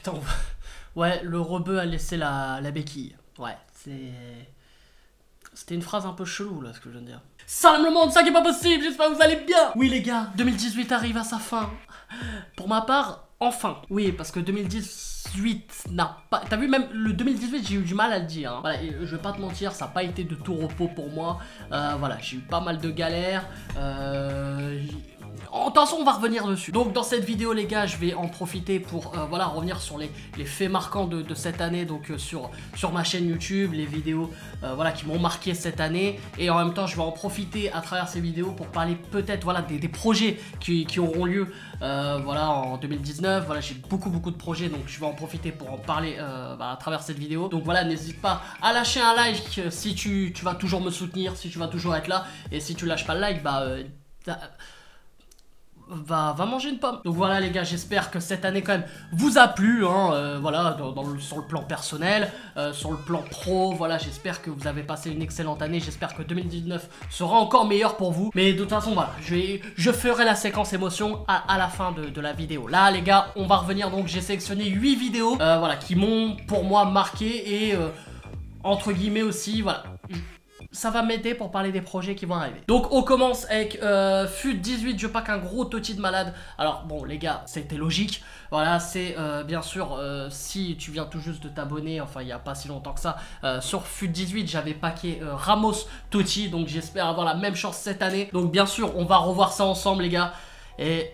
putain, ouais, le rebeu a laissé la béquille. Ouais, c'était une phrase un peu chelou là, ce que je viens de dire. Salam le monde, ça qui est pas possible, j'espère que vous allez bien. Oui les gars, 2018 arrive à sa fin. Pour ma part, enfin. Oui, parce que 2018 n'a pas... T'as vu, même le 2018, j'ai eu du mal à le dire. Hein. Voilà, et je vais pas te mentir, ça n'a pas été de tout repos pour moi. Voilà, j'ai eu pas mal de galères. De toute façon, on va revenir dessus. Donc dans cette vidéo les gars, je vais en profiter pour voilà, revenir sur les faits marquants de cette année. Donc sur ma chaîne YouTube, les vidéos voilà, qui m'ont marqué cette année. Et en même temps, je vais en profiter à travers ces vidéos pour parler peut-être voilà, des projets qui auront lieu voilà, en 2019. Voilà, j'ai beaucoup de projets, donc je vais en profiter pour en parler à travers cette vidéo. Donc voilà, n'hésite pas à lâcher un like si tu vas toujours me soutenir, si tu vas toujours être là. Et si tu lâches pas le like, bah... Va manger une pomme. Donc voilà les gars, j'espère que cette année quand même vous a plu hein, voilà, sur le plan personnel, sur le plan pro, voilà, j'espère que vous avez passé une excellente année, j'espère que 2019 sera encore meilleur pour vous. Mais de toute façon voilà, je ferai la séquence émotion à la fin de la vidéo. Là les gars, on va revenir, donc j'ai sélectionné 8 vidéos voilà, qui m'ont pour moi marqué et entre guillemets aussi, voilà, ça va m'aider pour parler des projets qui vont arriver. Donc on commence avec FUT 18, je pack un gros toti de malade. Alors bon les gars, c'était logique. Voilà, c'est bien sûr si tu viens tout juste de t'abonner, enfin il n'y a pas si longtemps que ça, sur FUT 18 j'avais packé Ramos Totti. Donc j'espère avoir la même chance cette année. Donc bien sûr on va revoir ça ensemble les gars. Et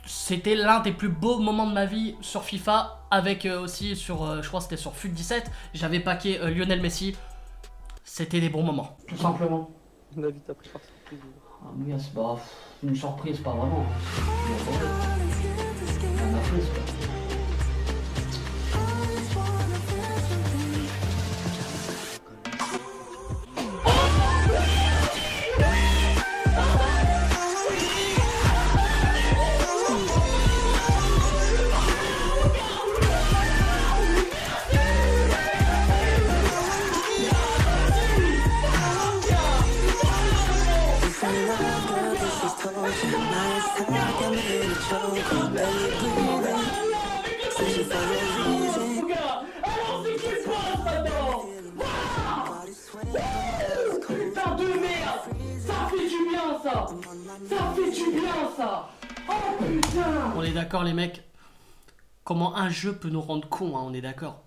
c'était l'un des plus beaux moments de ma vie sur FIFA. Avec aussi sur, je crois que c'était sur FUT 17, j'avais packé Lionel Messi. C'était des bons moments, tout simplement. David, t'as pris par surprise. Ah, mais c'est pas une surprise, pas vraiment. Putain de merde, ça fait du bien ça. Ça fait du bien ça. Oh putain. On est d'accord les mecs. Comment un jeu peut nous rendre cons hein, on est d'accord.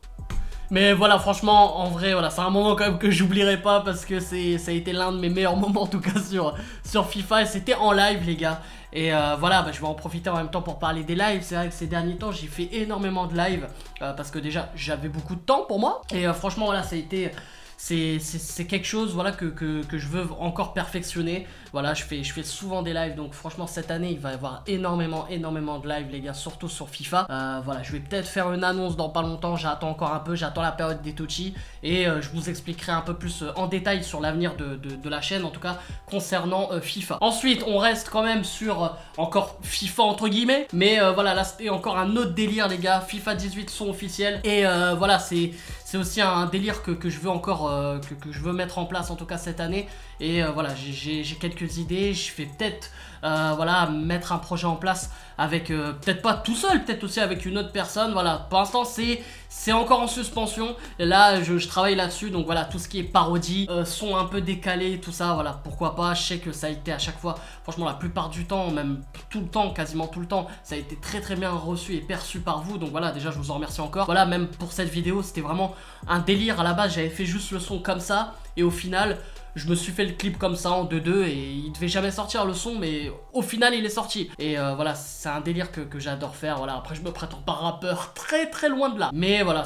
Mais voilà, franchement, en vrai, voilà, c'est un moment quand même que j'oublierai pas parce que ça a été l'un de mes meilleurs moments en tout cas sur FIFA et c'était en live les gars. Et voilà, bah, je vais en profiter en même temps pour parler des lives. C'est vrai que ces derniers temps, j'ai fait énormément de lives parce que déjà, j'avais beaucoup de temps pour moi. Et franchement, voilà, ça a été... C'est quelque chose voilà, que je veux encore perfectionner. Voilà, je fais souvent des lives. Donc franchement cette année il va y avoir énormément de lives les gars, surtout sur FIFA. Voilà, je vais peut-être faire une annonce dans pas longtemps. J'attends encore un peu, j'attends la période des Tochi. Et je vous expliquerai un peu plus en détail sur l'avenir de la chaîne. En tout cas concernant FIFA. Ensuite on reste quand même sur encore FIFA entre guillemets. Mais voilà, là c'était encore un autre délire les gars. FIFA 18 sont officiels. Et voilà, c'est aussi un délire que je veux encore que je veux mettre en place en tout cas cette année. Et voilà, j'ai quelques idées. Je vais peut-être voilà, mettre un projet en place avec peut-être pas tout seul, peut-être aussi avec une autre personne. Voilà, pour l'instant c'est encore en suspension. Et là je travaille là-dessus. Donc voilà, tout ce qui est parodie, son un peu décalé, tout ça, voilà, pourquoi pas. Je sais que ça a été à chaque fois, franchement la plupart du temps, même tout le temps, quasiment tout le temps, ça a été très bien reçu et perçu par vous. Donc voilà, déjà je vous en remercie encore. Voilà, même pour cette vidéo c'était vraiment un délire. À la base j'avais fait juste le son comme ça et au final je me suis fait le clip comme ça en 2-2 et il devait jamais sortir le son, mais au final il est sorti. Et voilà, c'est un délire que j'adore faire. Voilà, après je me prétends pas rappeur, très loin de là. Mais voilà,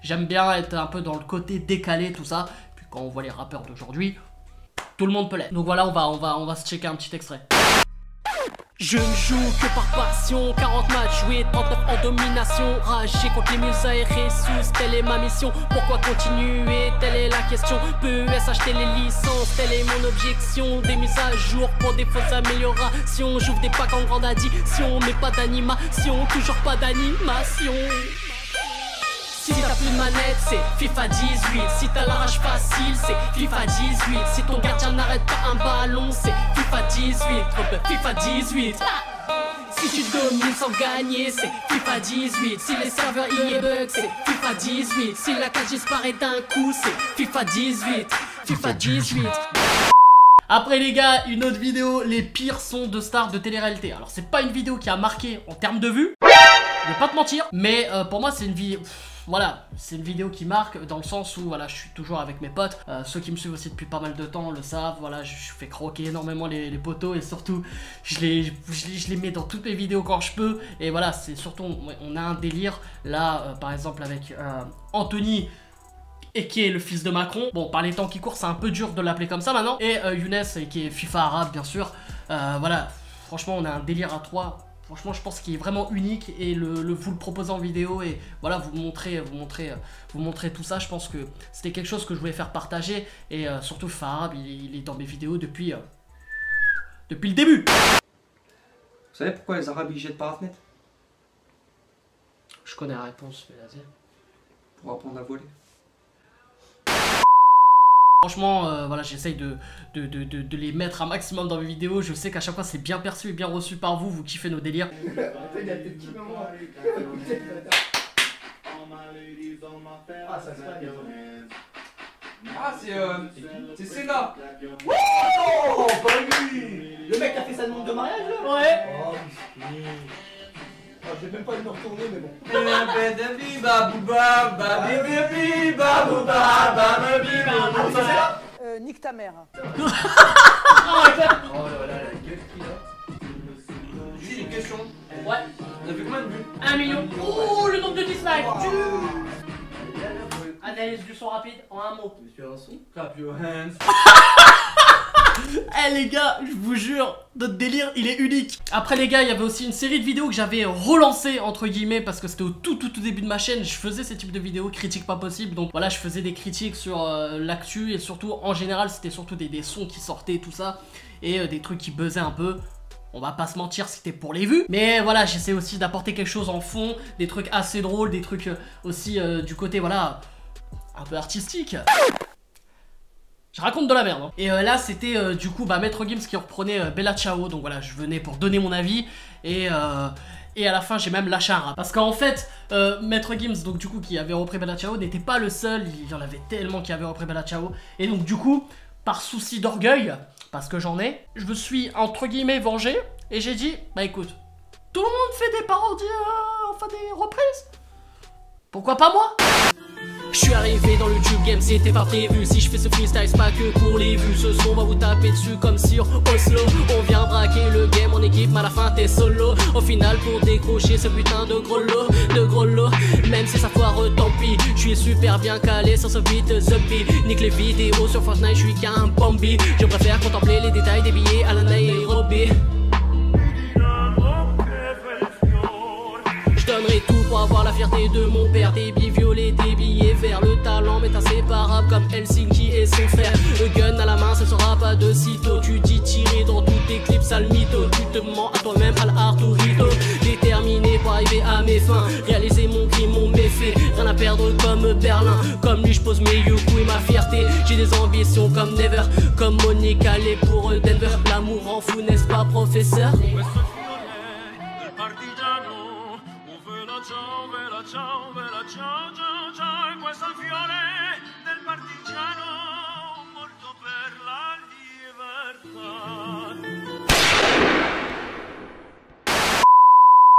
j'aime bien être un peu dans le côté décalé, tout ça. Puis quand on voit les rappeurs d'aujourd'hui, tout le monde peut l'être. Donc voilà, on va se checker un petit extrait. Je ne joue que par passion, 40 matchs joués, 39 en domination. Ragé contre les Musa et Jesus, telle est ma mission. Pourquoi continuer, telle est la question. PES acheter les licences, telle est mon objection. Des mises à jour pour des fausses améliorations. J'ouvre des packs en grande addiction, mais pas d'animation, toujours pas d'animation. Si t'as plus de manette, c'est FIFA 18. Si t'as l'arrache facile, c'est FIFA 18. Si ton gardien n'arrête pas un ballon, c'est FIFA 18. FIFA 18. Si tu domines sans gagner, c'est FIFA 18. Si les serveurs y est bug, c'est FIFA 18. Si la cage disparaît d'un coup, c'est FIFA 18. FIFA 18. Après les gars, une autre vidéo, les pires sons de stars de télé-réalité. Alors c'est pas une vidéo qui a marqué en termes de vues, je vais pas te mentir, mais pour moi c'est une vidéo... Voilà, c'est une vidéo qui marque dans le sens où voilà, je suis toujours avec mes potes. Ceux qui me suivent aussi depuis pas mal de temps le savent. Voilà, je fais croquer énormément les potos et surtout je les mets dans toutes mes vidéos quand je peux. Et voilà, c'est surtout on a un délire là, par exemple avec Anthony, et qui est le fils de Macron. Bon, par les temps qui courent, c'est un peu dur de l'appeler comme ça maintenant. Et Younes, qui est FIFA arabe bien sûr. Voilà, franchement, on a un délire à trois. Franchement, je pense qu'il est vraiment unique et vous le proposez en vidéo et voilà, vous montrer tout ça. Je pense que c'était quelque chose que je voulais faire partager et surtout FIFA arabe, il est dans mes vidéos depuis le début. Vous savez pourquoi les Arabes ils jettent par la fenêtre? Je connais la réponse, mais vas-y. Pour apprendre à voler. Franchement, voilà, j'essaye de les mettre un maximum dans mes vidéos. Je sais qu'à chaque fois c'est bien perçu et bien reçu par vous. Vous kiffez nos délires. Ah, c'est Senna. Oh, pas lui. Le mec a fait sa demande de mariage là. Ouais. Oh, je vais même pas me retourner, mais bon. Nique ta mère. Oh là là, la gueule qu'il a. J'ai une question. Ouais. Vous avez combien de vues? 1 million. Oh, le nombre de dislikes. Analyse du son rapide en un mot. Monsieur un son. Clap your hands. Eh les gars, je vous jure, notre délire il est unique. Après les gars, il y avait aussi une série de vidéos que j'avais relancé entre guillemets parce que c'était au tout début de ma chaîne. Je faisais ce type de vidéos, critiques pas possible. Donc voilà, je faisais des critiques sur l'actu et surtout en général c'était surtout des sons qui sortaient tout ça et des trucs qui buzzaient un peu. On va pas se mentir, c'était pour les vues. Mais voilà, j'essaie aussi d'apporter quelque chose en fond, des trucs assez drôles, des trucs aussi du côté voilà un peu artistique. Je raconte de la merde hein. Et là c'était du coup Maître Gims qui reprenait Bella Ciao. Donc voilà, je venais pour donner mon avis. Et à la fin j'ai même lâché un rap. Parce qu'en fait Maître Gims, donc du coup qui avait repris Bella Ciao, n'était pas le seul. Il y en avait tellement qui avaient repris Bella Ciao. Et donc du coup, par souci d'orgueil, parce que j'en ai, je me suis entre guillemets vengé. Et j'ai dit, bah écoute, tout le monde fait des parodies, enfin des reprises. Pourquoi pas moi? Je suis arrivé dans le YouTube game, c'était pas prévu. Si je fais ce freestyle, c'est pas que pour les vues. Ce son va vous taper dessus comme sur Oslo. On vient braquer le game en équipe, mais à la fin t'es solo. Au final pour décrocher ce putain de gros lot, même si ça foire tant pis. Je suis super bien calé sur ce beat The Beat. Nique les vidéos sur Fortnite, je suis qu'un Bambi. Je préfère contempler les détails des billets à la Nairobi. Je donnerai tout pour avoir la fierté de mon père. Des billes violets, des billets verts. Le talent m'est inséparable comme Helsinki et son frère. Le gun à la main, ce sera pas de sitôt. Tu dis tirer dans tous tes clips, sale mytho. Tu te mens à toi-même, à l'Arturito. Déterminé pour arriver à mes fins. Réaliser mon crime, mon méfait. Rien à perdre comme Berlin. Comme lui, je pose mes yuku et ma fierté. J'ai des ambitions comme Never. Comme Monique allait pour Denver. L'amour en fou, n'est-ce pas, professeur? Ciao, bella ciao, ciao, ciao, e questo è il fiore del partigiano morto per la libertà.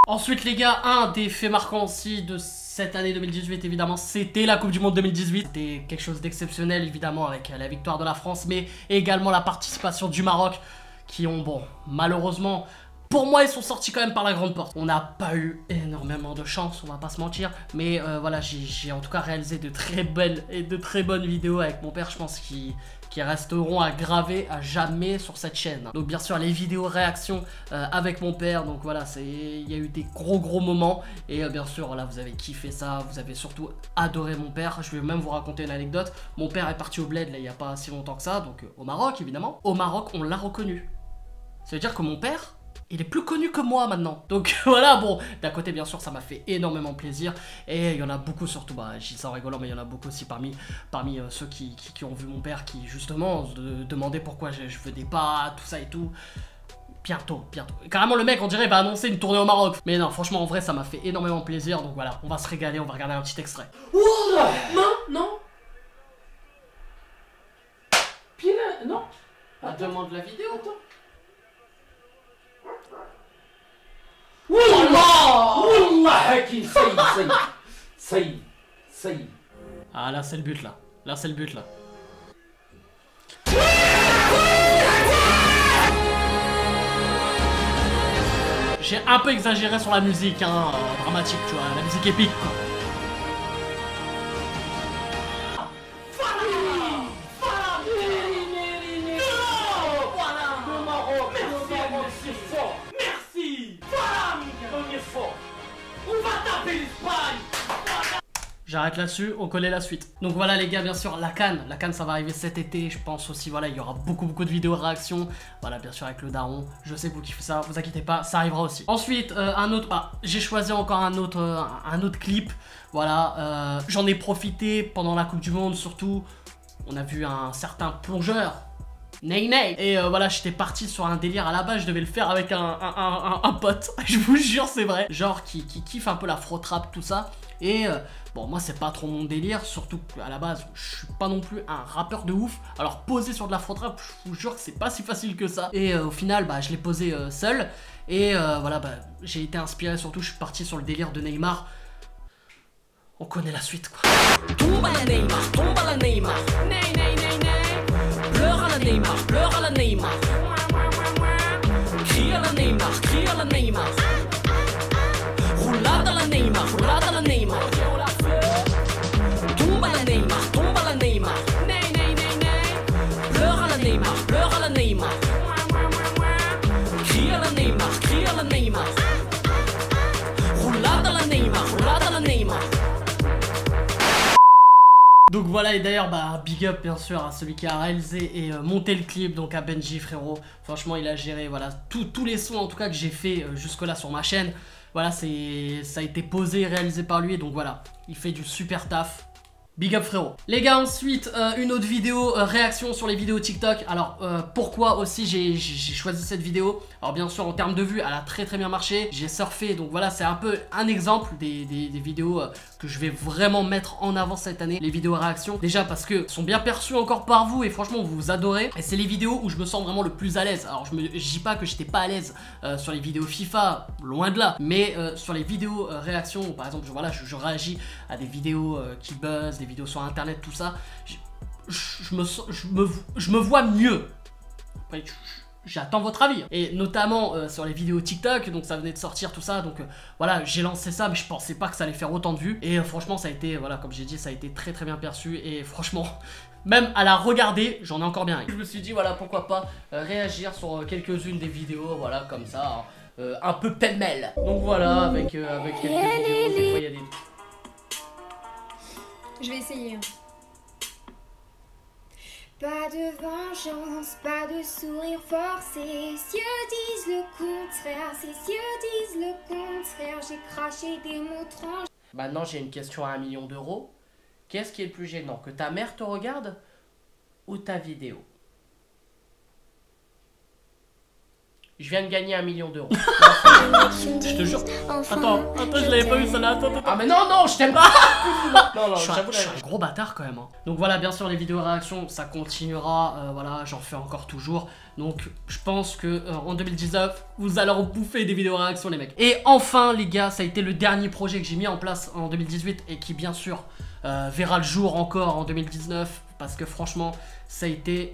Ensuite les gars, un des faits marquants aussi de cette année 2018 évidemment, c'était la Coupe du Monde 2018. C'était quelque chose d'exceptionnel évidemment avec la victoire de la France, mais également la participation du Maroc qui ont, bon, malheureusement... Pour moi, ils sont sortis quand même par la grande porte. On n'a pas eu énormément de chance, on va pas se mentir. Mais voilà, j'ai en tout cas réalisé de très belles et de très bonnes vidéos avec mon père, je pense, qui resteront à graver à jamais sur cette chaîne. Donc bien sûr, les vidéos réactions avec mon père. Donc voilà, il y a eu des gros moments. Et bien sûr, voilà, vous avez kiffé ça. Vous avez surtout adoré mon père. Je vais même vous raconter une anecdote. Mon père est parti au bled, là, il n'y a pas si longtemps que ça. Donc au Maroc, évidemment. Au Maroc, on l'a reconnu. Ça veut dire que mon père... il est plus connu que moi maintenant. Donc voilà, bon, d'un côté bien sûr ça m'a fait énormément plaisir. Et il y en a beaucoup surtout, bah je dis ça en rigolant, mais il y en a beaucoup aussi parmi ceux qui ont vu mon père qui justement se demandaient pourquoi je venais pas, tout ça et tout. bientôt. Carrément le mec on dirait il va annoncer une tournée au Maroc. Mais non franchement en vrai ça m'a fait énormément plaisir. Donc voilà, on va se régaler, on va regarder un petit extrait. Non. Pile, non. Demande la vidéo. Attends. Wallah Hakim, ça y est. Ah là c'est le but là. Là c'est le but là. J'ai un peu exagéré sur la musique, hein, dramatique, tu vois, la musique épique, quoi. Merci. On est fort. On va taper l'Espagne. J'arrête là-dessus, on connaît la suite. Donc voilà les gars, bien sûr, la CAN ça va arriver cet été, je pense aussi, voilà, il y aura beaucoup de vidéos réactions. Voilà, bien sûr avec le daron, je sais que vous kiffez ça, vous inquiétez pas, ça arrivera aussi. Ensuite, un autre, j'ai choisi encore un autre clip, voilà, j'en ai profité pendant la Coupe du Monde surtout. On a vu un certain plongeur, Ney. Et voilà, j'étais parti sur un délire à la base, je devais le faire avec un pote, je vous jure c'est vrai. Genre qui kiffe un peu la fraude rap, tout ça. Et bon, moi c'est pas trop mon délire, surtout qu'à la base je suis pas non plus un rappeur de ouf. Alors poser sur de la fraude rap, je vous jure que c'est pas si facile que ça. Et au final, bah je l'ai posé seul. Et voilà, bah j'ai été inspiré, surtout je suis parti sur le délire de Neymar. On connaît la suite quoi. Tombe à la Neymar, Ney. Pleure à la Neymar, Crie à la Neymar, Roulade à la Neymar, Tombe à la Neymar, Ney. Pleure à la Neymar, Crie à la Neymar, Roulade à la Neymar. Donc voilà, et d'ailleurs bah big up bien sûr à celui qui a réalisé et monté le clip, donc à Benji frérot. Franchement il a géré voilà tous les sons en tout cas que j'ai fait jusque là sur ma chaîne. Voilà, ça a été posé, réalisé par lui, donc voilà, il fait du super taf. Big up frérot. Les gars, ensuite une autre vidéo réaction sur les vidéos TikTok. Alors pourquoi aussi j'ai choisi cette vidéo? Alors bien sûr en termes de vues elle a très bien marché. J'ai surfé, donc voilà, c'est un peu un exemple des vidéos que je vais vraiment mettre en avant cette année. Les vidéos réaction, déjà parce que sont bien perçues encore par vous et franchement vous adorez. Et c'est les vidéos où je me sens vraiment le plus à l'aise. Alors je dis pas que j'étais pas à l'aise sur les vidéos FIFA, loin de là. Mais sur les vidéos réaction, par exemple je réagis à des vidéos qui buzzent, des vidéos sur internet, tout ça, je me vois mieux. Après, j'attends votre avis. Et notamment sur les vidéos TikTok, donc ça venait de sortir tout ça, donc voilà, j'ai lancé ça, mais je pensais pas que ça allait faire autant de vues. Et franchement, ça a été, voilà, comme j'ai dit, ça a été très bien perçu. Et franchement, même à la regarder, j'en ai encore bien. Je me suis dit, voilà, pourquoi pas réagir sur quelques-unes des vidéos, voilà, comme ça, un peu pêle-mêle. Donc voilà, avec quelques vidéos, des fois il y a des... Je vais essayer. Pas de vengeance, pas de sourire forcé. Ses yeux disent le contraire, ses yeux disent le contraire. J'ai craché des mots tranchés. Maintenant, j'ai une question à 1 million d'euros. Qu'est-ce qui est le plus gênant? Que ta mère te regarde ou ta vidéo? Je viens de gagner 1 million d'euros. Je te jure. Attends, je l'avais pas vu ça là. Attends. Ah mais non, je t'aime pas. Non, je suis un gros bâtard quand même. Hein. Donc voilà, bien sûr, les vidéos réactions, ça continuera. Voilà, j'en fais encore toujours. Donc je pense que en 2019, vous allez en bouffer des vidéos réactions, les mecs. Et enfin, les gars, ça a été le dernier projet que j'ai mis en place en 2018 et qui, bien sûr, verra le jour encore en 2019 parce que franchement, ça a été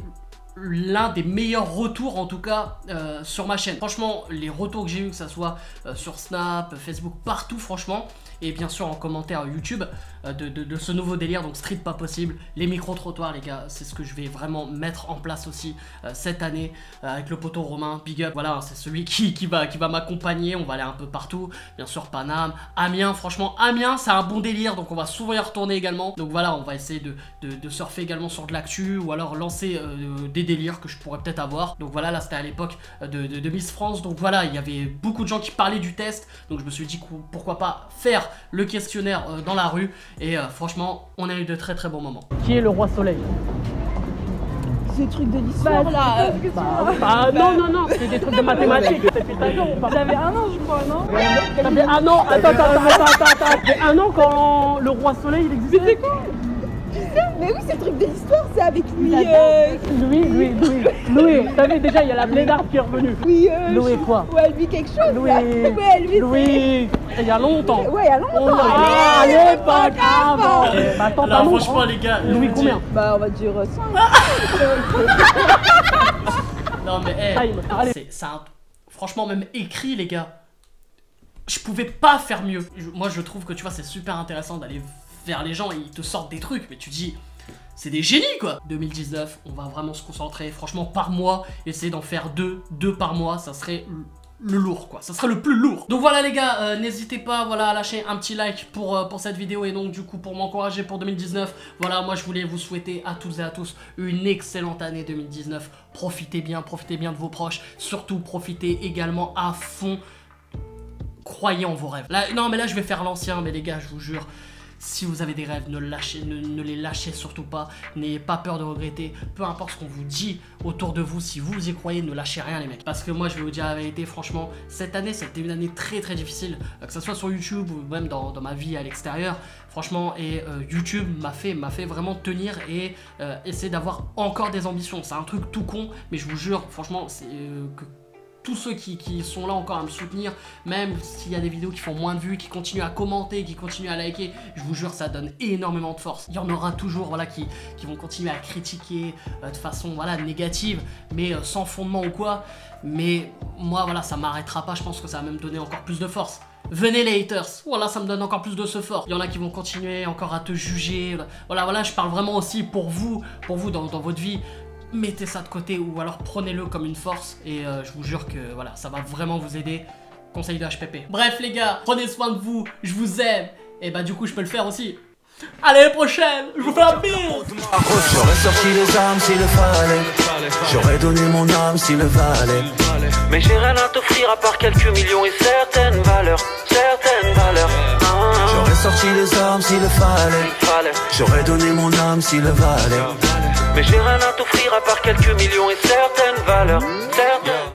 l'un des meilleurs retours en tout cas sur ma chaîne. Franchement les retours que j'ai eu, que ça soit sur Snap, Facebook, partout franchement, et bien sûr en commentaire YouTube de ce nouveau délire, donc Street Pas Possible, les micro-trottoirs les gars, c'est ce que je vais vraiment mettre en place aussi cette année avec le poteau Romain, big up, voilà, c'est celui qui va m'accompagner, on va aller un peu partout, bien sûr Paname, Amiens, franchement Amiens c'est un bon délire, donc on va souvent y retourner également, donc voilà, on va essayer de surfer également sur de l'actu, ou alors lancer des délires que je pourrais peut-être avoir. Donc voilà, là c'était à l'époque de Miss France, donc voilà, il y avait beaucoup de gens qui parlaient du test, donc je me suis dit pourquoi pas faire le questionnaire dans la rue, et franchement on a eu de très bons moments. Qui est le roi soleil? ces trucs de l'histoire là. Non, c'est des trucs de mathématiques. J'avais 1 an, je crois, non? T'avais 1 an, attends. T'avais 1 an quand le roi soleil il existait. Mais c'est quoi? Tu sais? Mais oui, ces trucs de l'histoire, c'est avec Louis. Louis, t'as vu déjà, il y a la blédarde qui est revenue. Oui, Louis quoi? Ouais, Louis quelque chose. Louis. Là. Ouais, Louis. Il y a longtemps. Ouais, il y a longtemps. Ah, à l'époque avant. Attends, Alors franchement les gars, Louis combien? Bah, on va dire 5. non mais Allez. franchement même écrit les gars, je pouvais pas faire mieux. Moi je trouve que tu vois c'est super intéressant d'aller vers les gens et ils te sortent des trucs, mais tu dis c'est des génies quoi. 2019, on va vraiment se concentrer, franchement par mois, essayer d'en faire 2 par mois, ça serait le lourd quoi, ça serait le plus lourd. Donc voilà les gars, n'hésitez pas voilà, à lâcher un petit like pour cette vidéo et donc du coup pour m'encourager pour 2019. Voilà, moi je voulais vous souhaiter à toutes et à tous une excellente année 2019. Profitez bien de vos proches, surtout profitez également à fond. Croyez en vos rêves. Là, non mais là je vais faire l'ancien, mais les gars je vous jure, si vous avez des rêves, ne les lâchez surtout pas. N'ayez pas peur de regretter. Peu importe ce qu'on vous dit autour de vous, si vous y croyez, ne lâchez rien les mecs. Parce que moi je vais vous dire la vérité, franchement, cette année c'était une année très difficile. Que ce soit sur YouTube ou même dans ma vie à l'extérieur. Franchement, et YouTube m'a fait vraiment tenir et essayer d'avoir encore des ambitions. C'est un truc tout con, mais je vous jure, franchement, c'est que tous ceux qui sont là encore à me soutenir, même s'il y a des vidéos qui font moins de vues, qui continuent à commenter, qui continuent à liker, je vous jure ça donne énormément de force. Il y en aura toujours voilà, qui vont continuer à critiquer de façon voilà, négative, mais sans fondement ou quoi. Mais moi voilà, ça m'arrêtera pas, je pense que ça va même donner encore plus de force. Venez les haters, voilà ça me donne encore plus de ce fort. Il y en a qui vont continuer encore à te juger. Voilà, je parle vraiment aussi pour vous dans votre vie. Mettez ça de côté ou alors prenez-le comme une force et je vous jure que voilà, ça va vraiment vous aider. Conseil de HPP. Bref les gars, prenez soin de vous, je vous aime. Et bah du coup je peux le faire aussi. Allez, à la prochaine, je vous fais la bise. J'aurais sorti les armes s'il le fallait. J'aurais donné mon âme s'il le valait. Mais j'ai rien à t'offrir à part quelques millions et certaines valeurs. J'aurais sorti les armes s'il le fallait. J'aurais donné mon âme s'il le valait. Mais j'ai rien à t'offrir à part quelques millions et certaines valeurs.